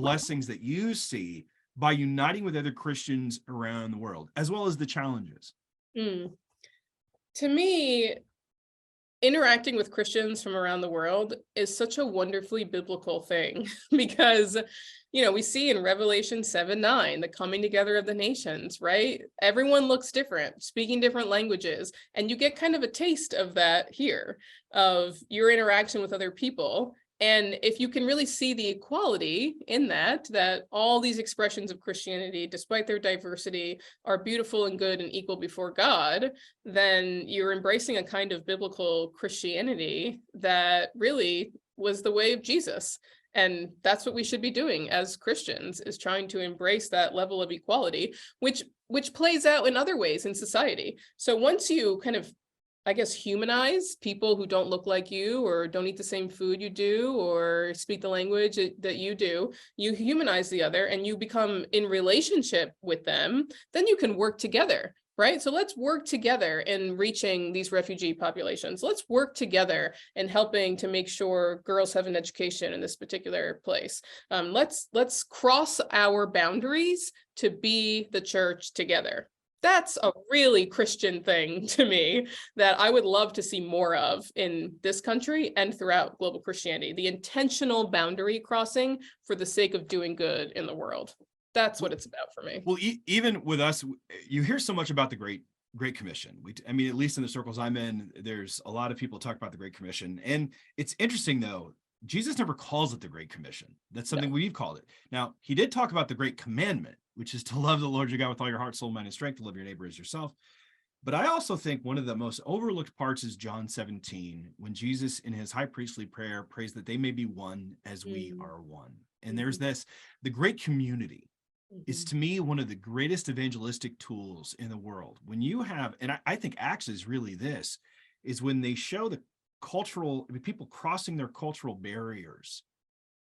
blessings that you see by uniting with other Christians around the world, as well as the challenges? To me, interacting with Christians from around the world is such a wonderfully biblical thing because, we see in Revelation 7:9, the coming together of the nations, right? Everyone looks different, speaking different languages, and you get kind of a taste of that here, of your interaction with other people. And if you can really see the equality in that all these expressions of Christianity, despite their diversity, are beautiful and good and equal before God, then you're embracing a kind of biblical Christianity that really was the way of Jesus. And that's what we should be doing as Christians, is trying to embrace that level of equality, which plays out in other ways in society. So once you kind of, I guess, humanize people who don't look like you or don't eat the same food you do or speak the language that you do, you humanize the other and you become in relationship with them, then you can work together, right? So let's work together in reaching these refugee populations. Let's work together in helping to make sure girls have an education in this particular place. Let's cross our boundaries to be the church together. That's a really Christian thing to me that I would love to see more of in this country and throughout global Christianity, the intentional boundary crossing for the sake of doing good in the world. That's what it's about for me. Well, even with us, you hear so much about the Great Commission. At least in the circles I'm in, there's a lot of people talk about the Great Commission. And it's interesting, though, Jesus never calls it the Great Commission. That's something we've called it. Now, he did talk about the Great Commandment, which is to love the Lord your God with all your heart, soul, mind, and strength, to love your neighbor as yourself. But I also think one of the most overlooked parts is John 17, when Jesus in his high priestly prayer prays that they may be one as we are one. And there's the great community is, to me, one of the greatest evangelistic tools in the world. When you have, and I think Acts is really this, is when they show the people crossing their cultural barriers,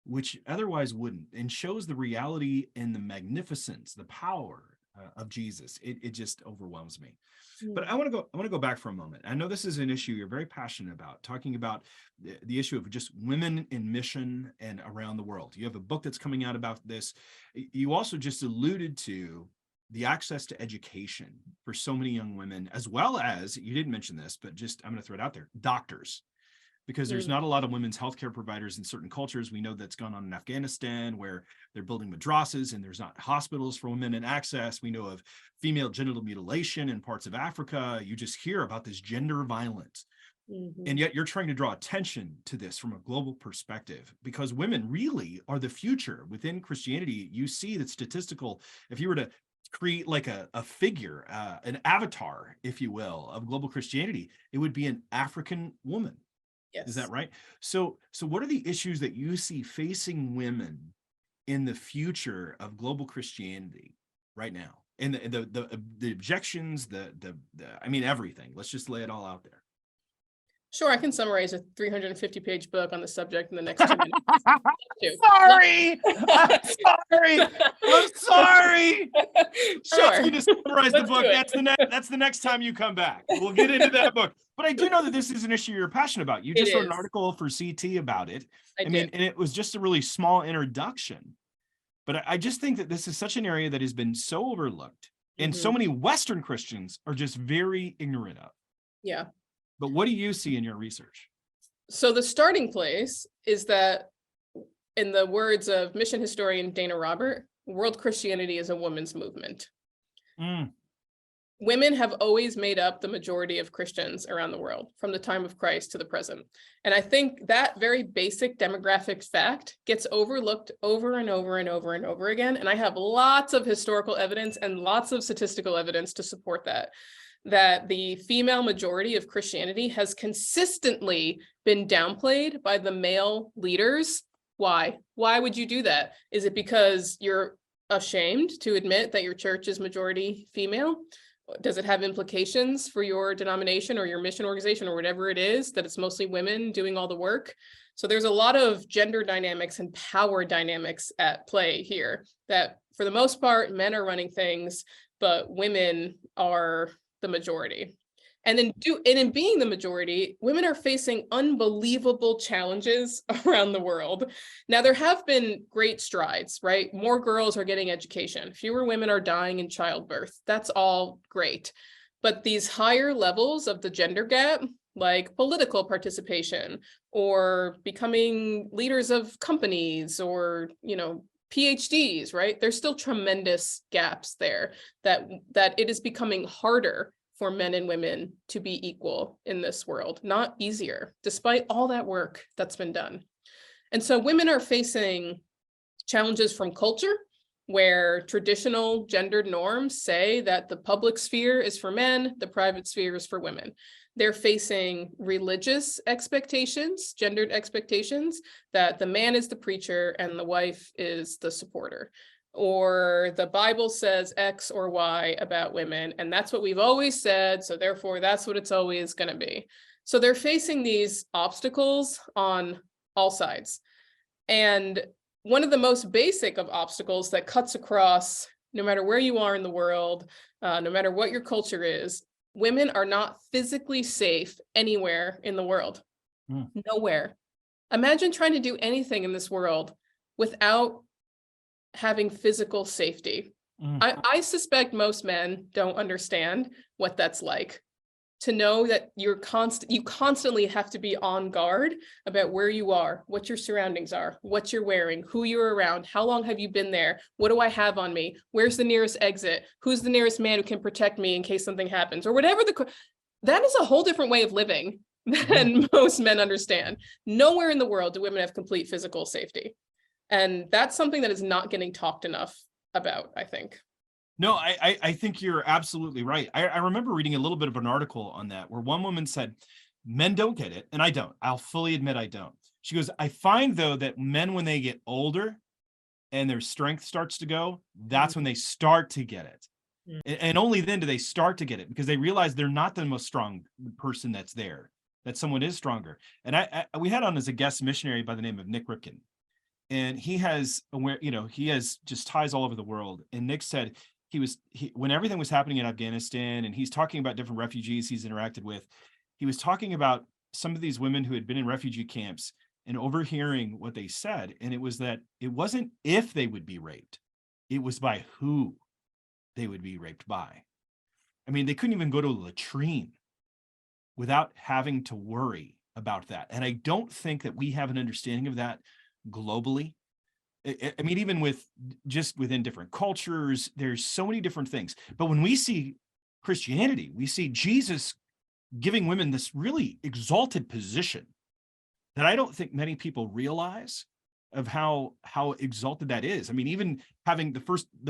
which otherwise wouldn't, and shows the reality and the magnificence, the power of Jesus. It just overwhelms me. But I want to go back for a moment. I know this is an issue you're very passionate about, talking about the issue of just women in mission and around the world. You have a book that's coming out about this. You also just alluded to the access to education for so many young women, as well as, you didn't mention this, but just, I'm going to throw it out there, doctors. Because there's not a lot of women's healthcare providers in certain cultures. We know that's gone on in Afghanistan, where they're building madrasas and there's not hospitals for women and access. We know of female genital mutilation in parts of Africa. You just hear about this gender violence. And yet you're trying to draw attention to this from a global perspective, because women really are the future within Christianity. You see that statistical, if you were to create like a figure, an avatar, if you will, of global Christianity, it would be an African woman. Yes. Is that right? So what are the issues that you see facing women in the future of global Christianity right now? And the objections, everything. Let's just lay it all out there. Sure, I can summarize a 350-page book on the subject in the next 2 minutes. Sorry. I'm sorry. Sure. Ask you to summarize the book. That's the next time you come back. We'll get into that book. But I do know that this is an issue you're passionate about. You just wrote an article for CT about it. And it was just a really small introduction. But I just think that this is such an area that has been so overlooked, and so many Western Christians are just very ignorant of. Yeah. But what do you see in your research? So the starting place is that, in the words of mission historian Dana Robert, world Christianity is a women's movement. Women have always made up the majority of Christians around the world, from the time of Christ to the present. And I think that very basic demographic fact gets overlooked over and over and over and over again. And I have lots of historical evidence and lots of statistical evidence to support that the female majority of Christianity has consistently been downplayed by the male leaders. Why? Why would you do that? Is it because you're ashamed to admit that your church is majority female? Does it have implications for your denomination or your mission organization or whatever it is, that it's mostly women doing all the work? So there's a lot of gender dynamics and power dynamics at play here, that for the most part, men are running things, but women are the majority. And in being the majority, women are facing unbelievable challenges around the world. Now, there have been great strides, right? More girls are getting education. Fewer women are dying in childbirth. That's all great. But these higher levels of the gender gap, like political participation or becoming leaders of companies or, PhDs, right? There's still tremendous gaps there that it is becoming harder for men and women to be equal in this world, not easier, despite all that work that's been done. And so women are facing challenges from culture, where traditional gendered norms say that the public sphere is for men, the private sphere is for women. They're facing religious expectations, gendered expectations, that the man is the preacher and the wife is the supporter. Or the Bible says X or Y about women, and that's what we've always said, so therefore that's what it's always going to be. So they're facing these obstacles on all sides. And one of the most basic of obstacles that cuts across, no matter where you are in the world, no matter what your culture is, women are not physically safe anywhere in the world. Nowhere. Imagine trying to do anything in this world without having physical safety. I suspect most men don't understand what that's like, to know that you constantly have to be on guard about where you are, what your surroundings are, what you're wearing, who you're around, how long have you been there, what do I have on me, where's the nearest exit, who's the nearest man who can protect me in case something happens, or whatever. That is a whole different way of living than most men understand. Nowhere in the world do women have complete physical safety. And that's something that is not getting talked enough about, I think. No, I think you're absolutely right. I remember reading a little bit of an article on that where one woman said, men don't get it. And I don't. I'll fully admit I don't. She goes, I find, though, that men, when they get older and their strength starts to go, that's when they start to get it. And only then do they start to get it, because they realize they're not the most strong person that's there, that someone is stronger. And we had on as a guest missionary by the name of Nick Ripken. And he has just ties all over the world. And Nick said, when everything was happening in Afghanistan, and he's talking about different refugees he's interacted with, he was talking about some of these women who had been in refugee camps and overhearing what they said. And it was that it wasn't if they would be raped, it was by who they would be raped by. I mean, they couldn't even go to a latrine without having to worry about that. And I don't think that we have an understanding of that globally. I mean, even within different cultures, there's so many different things. But when we see Christianity, we see Jesus giving women this really exalted position that I don't think many people realize of how exalted that is. I mean, even having the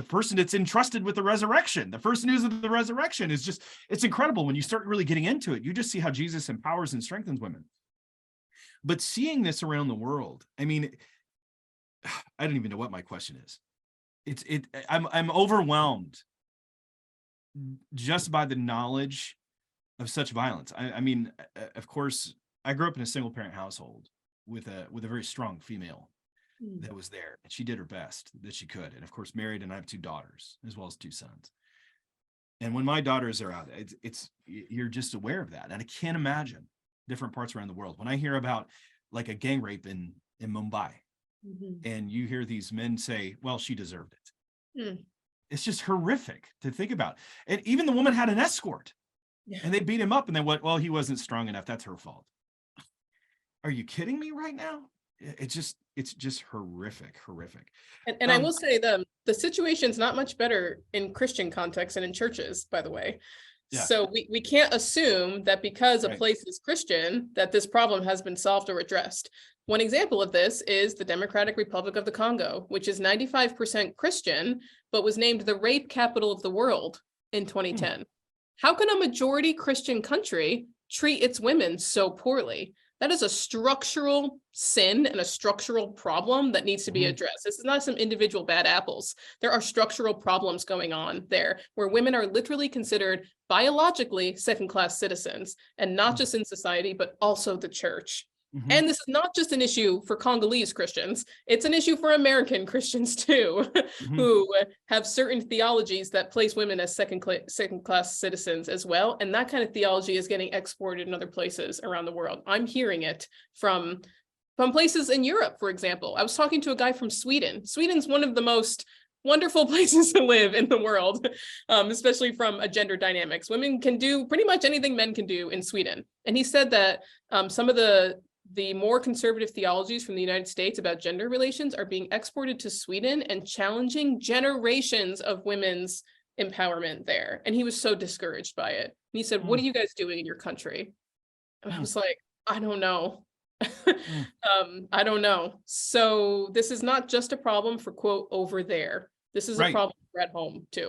person that's entrusted with the resurrection, the first news of the resurrection is just, it's incredible. When you start really getting into it, you just see how Jesus empowers and strengthens women. But seeing this around the world, I mean, I don't even know what my question is. I'm overwhelmed just by the knowledge of such violence. I mean, of course, I grew up in a single parent household with a very strong female that was there, and she did her best that she could. And of course, married, and I have 2 daughters as well as 2 sons. And when my daughters are out, you're just aware of that. And I can't imagine different parts around the world. When I hear about like a gang rape in Mumbai, and you hear these men say, well, she deserved it. It's just horrific to think about. And even the woman had an escort, and they beat him up, and they went, well, he wasn't strong enough, that's her fault. Are you kidding me right now? It's just horrific. And I will say the situation's not much better in Christian context and in churches, by the way. Yeah. So we can't assume that because a place is Christian, that this problem has been solved or addressed. One example of this is the Democratic Republic of the Congo, which is 95% Christian, but was named the rape capital of the world in 2010. How can a majority Christian country treat its women so poorly? That is a structural sin and a structural problem that needs to be addressed. This is not some individual bad apples. There are structural problems going on there where women are literally considered biologically second-class citizens, and not just in society, but also the church. Mhm. And this is not just an issue for Congolese Christians, it's an issue for American Christians too, Mhm. who have certain theologies that place women as second-class citizens as well. And that kind of theology is getting exported in other places around the world. I'm hearing it from places in Europe, for example. I was talking to a guy from Sweden. Sweden's one of the most wonderful places to live in the world, especially from a gender dynamics. Women can do pretty much anything men can do in Sweden. And he said that some of the more conservative theologies from the United States about gender relations are being exported to Sweden and challenging generations of women's empowerment there. And he was so discouraged by it. And he said, "What Mm, are you guys doing in your country?" And I mm, was like, I don't know. mm. I don't know. So this is not just a problem for, quote, over there. This is a Right. problem for at home too.